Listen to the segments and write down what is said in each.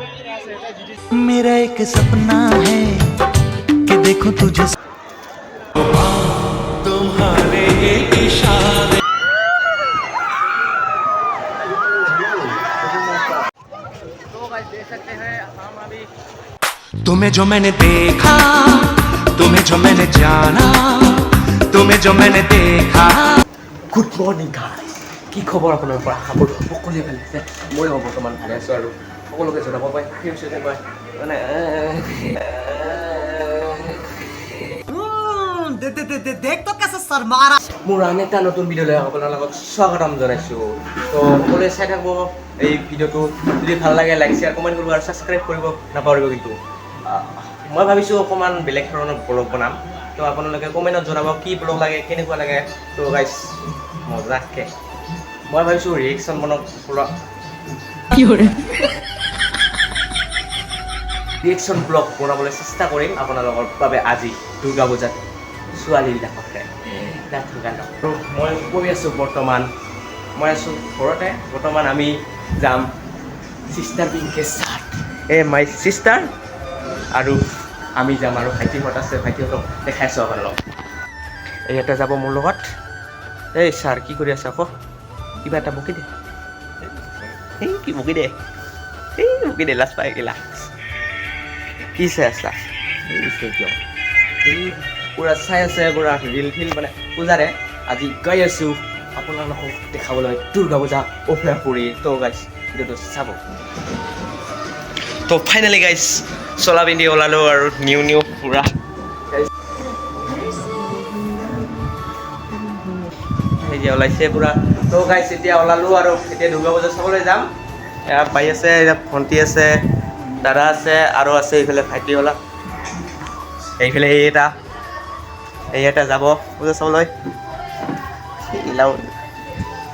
मेरा एक सपना है कि देखूं तुझे तुम्हारे इशारे देख सकते हैं हम अभी तुम्हें जो मैंने देखा तुम्हें जो मैंने जाना तुम्हें जो मैंने देखा গুড মৰ্ণিং গাইজ কি খবৰ আপোনালোকৰ আশা কৰোঁ সকলোৱে ভালে আছে ময়ো বৰ্তমান ভালে আছোঁ আৰু সকলোকে জনাব পাই মানে দেখ তো কেছে শৰ্মাৰা মোৰ আন এটা নতুন ভিডিঅ' লৈ আপোনাৰ লগত স্বাগতম জনাইছোঁ তো সকলোৱে চাই থাকিব এই ভিডিঅ'টো যদি ভাল লাগে লাইক শ্বেয়াৰ কমেণ্ট কৰিব আৰু ছাবস্ক্ৰাইব কৰিব নাপাহৰিব কিন্তু মই ভাবিছোঁ অকণমান বেলেগ ধৰণৰ ব্লগ বনাম তো আপোনালোকে কমেণ্টত জনাব কি ব্লগ লাগে কেনেকুৱা লাগে তো গাইজ মজাকৈ মই ভাবিছোঁ ৰিয়েকশ্যন বনাওক পুৰা ৰিয়েকশ্যন ব্লগ বনাবলৈ চেষ্টা কৰিম আপোনালোকৰ বাবে আজি দুৰ্গা পূজাত ছোৱালীবিলাকক আৰু মই কৈ আছোঁ বৰ্তমান মই আছোঁ ঘৰতে বৰ্তমান আমি যাম চিষ্টাৰ পিংকে চাৰ্ট মাই চিষ্টাৰ আৰু আমি যাম আৰু ভাইটিহঁত আছে ভাইটিহঁতক দেখাই আছোঁ আপোনালোকক ইয়াতে যাব মোৰ লগত এই ছাৰ কি কৰি আছে আকৌ কিবা এটা বকি দে কি বকি দে লাজ পাই গেলা কি চাই আছা পুৰা চাই আছে পুৰা ৰিল ফিল মানে পূজাৰে আজি গাই আছোঁ আপোনালোকক দেখাবলৈ দুৰ্গা পূজা অভয়াপুৰী তো গাইছ ভিডিঅ'টো চাব তো ফাইনেলি গাইছ চলা পিন্ধি ওলালোঁ আৰু নিউ পুৰা এতিয়া ওলাইছে পুৰা তো গাইছ এতিয়া ওলালোঁ আৰু এতিয়া দুৰ্গা পূজা চাবলৈ যাম এয়া বাই আছে এতিয়া ভণ্টি আছে দাদা আছে আৰু আছে এইফালে ভাইটি ওলা এইফালে এই এটা যাব পূজা চাবলৈ ইলাও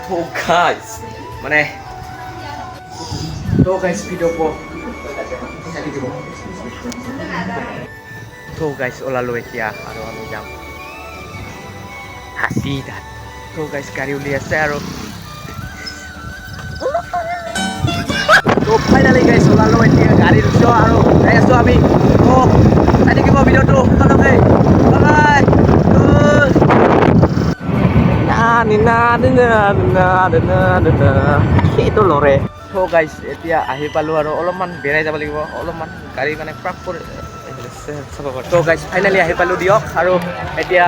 তো গাইছ মানে তো গাইছ ভিডিঅ' তো গাইছ ওলালোঁ এতিয়া আৰু আমি যাম হাতী তাত তো গাইছ গাড়ী উলিয়াই আছে আৰু তো ফাইনেলি গাইছ ওলালোঁ এতিয়া গাড়ী উঠিছোঁ আৰু যাই আছোঁ আমি তো চাই থাকিব ভিডিঅ'টো সকলোকে বাই সেইটো লৰে তো গাইছ এতিয়া আহি পালোঁ আৰু অলপমান বেৰাই যাব লাগিব অলপমান গাড়ী মানে ক্ৰাক কৰি চাব পাৰোঁ তো গাইছ ফাইনেলি আহি পালোঁ দিয়ক আৰু এতিয়া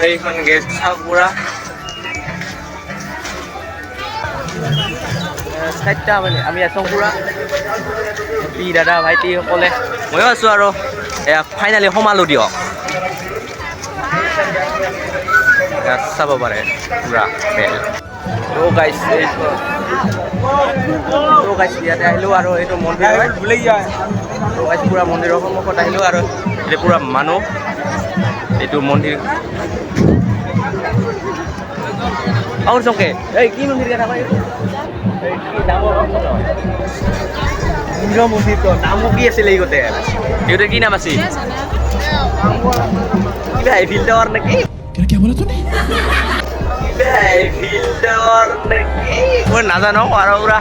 এইখন গেছ চাওক পুৰা চাৰিটা মানে আমি আছোঁ পুৰা পি দাদা ভাইটিসকলে ময়ো আছোঁ আৰু এয়া ফাইনেলি সোমালোঁ দিয়ক চাব পাৰে পুৰা মেল তো গাইছ ইয়াতে আহিলোঁ আৰু এইটো মন্দিৰ হয় তো গাইছ পুৰা মন্দিৰৰ সন্মুখত আহিলোঁ আৰু এতিয়া পুৰা মানুহ এইটো মন্দিৰ আৰু চকে এই কি মন্দিৰ কথা কয় মন্দিৰটো নামো কি আছিলে এইগতে এইটো কি নাম আছিল কিবা এভিল টাৱাৰ নেকি মই নাজানো আৰু পুৰা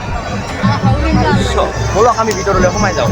ব'লক আমি ভিতৰলৈ সোমাই যাওঁ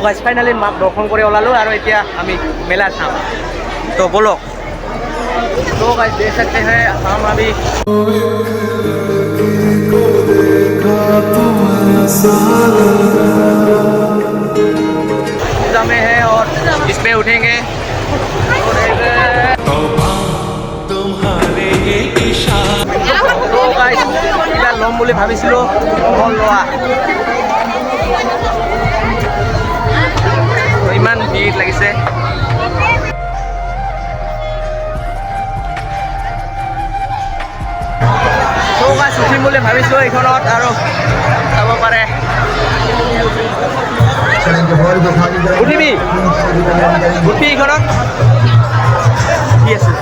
গাইছ ফাইনেলি মাক দৰ্শন কৰি ওলালোঁ আৰু এতিয়া আমি মেলা চাম তো ব'লক তো গাইছ দেখ सकते हैं हम अभी पूजा में है और इसमें उठेंगे তো গাইছ কিবা ল'ম বুলি ভাবিছিলোঁ লোৱা ইমান ভিৰ লাগিছে উঠিম বুলি ভাবিছোঁ এইখনত আৰু চাব পাৰে উঠিবি উঠি এইখনত উঠি আছোঁ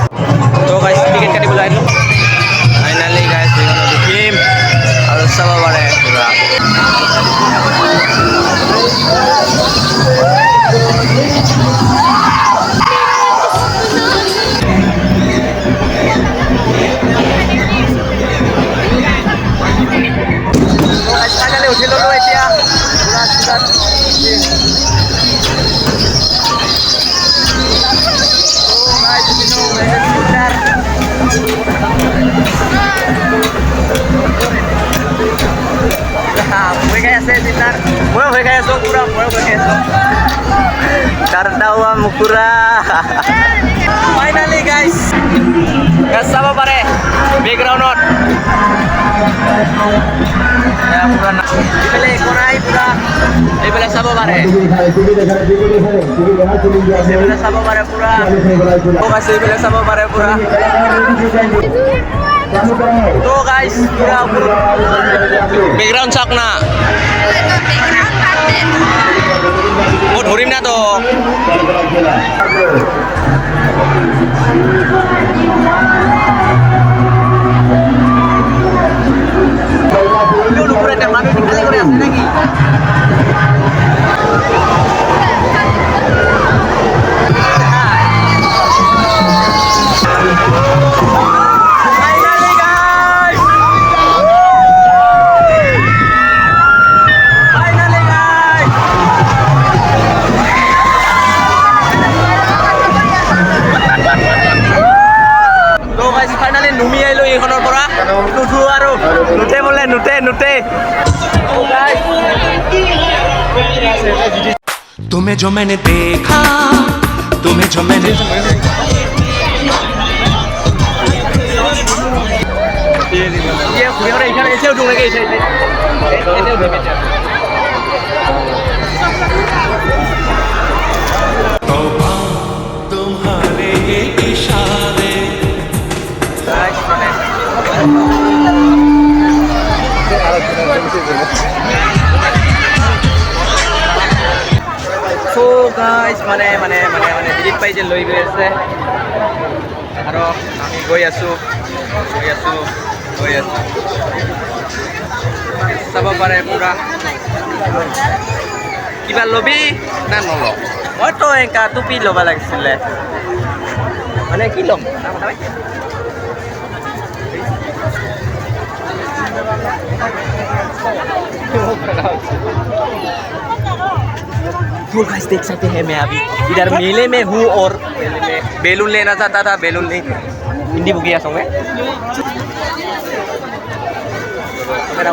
তো গাইছ টিকেট কাটিবলৈ আহিলোঁ ফাইনেলি গাইছ এইখনত উঠিম আৰু চাব পাৰে পুৰা ফাইনেলি উঠি ল'লোঁ এতিয়া পুৰা চিধাত ভয় খাই আছে চিন্তাৰ ময়ো ভয় খাই আছোঁ পুৰা ময়ো ভয় খাই আছোঁ ডৰতা হুৱা মুকুৰা ফাইনেলি গাইছ চাব পাৰে বেকগ্ৰাউণ্ডত পুৰা এইফালে একো নাই পুৰা এইফালে চাব পাৰে এইফালে চাব পাৰে পুৰা আছে এইফালে চাব পাৰে পুৰা তো গাইছ পুৰা বেকগ্ৰাউণ্ড চাওক না মই ধৰিম না তো মানুহ খালি কৰি আছে নেকি ফাইনেলি নুমি আহিলোঁ এইখনৰ পৰা নুঠো আৰু নুঠে বোলে নুঠে নুঠে तुम्हें जो मैंने देखा तुम्हें जो मैंने এইখানে এসেও ঢুকে গেছে तुम्हारे इशारे সো গাইজ মানে টিকেট পাই যে লৈ গৈ আছে আৰু আমি গৈ আছোঁ চাব পাৰে পুৰা কিবা ল'বি না নল মইতো এনেকা টুপি ল'ব লাগিছিলে মানে কি ল'ম तो गाइस देख सकते हैं मैं अभी इधर मेले में हूँ और मेले में बैलून लेना चाहता था बैलून नहीं हिंदी बुकिया सॉन्ग है मेरा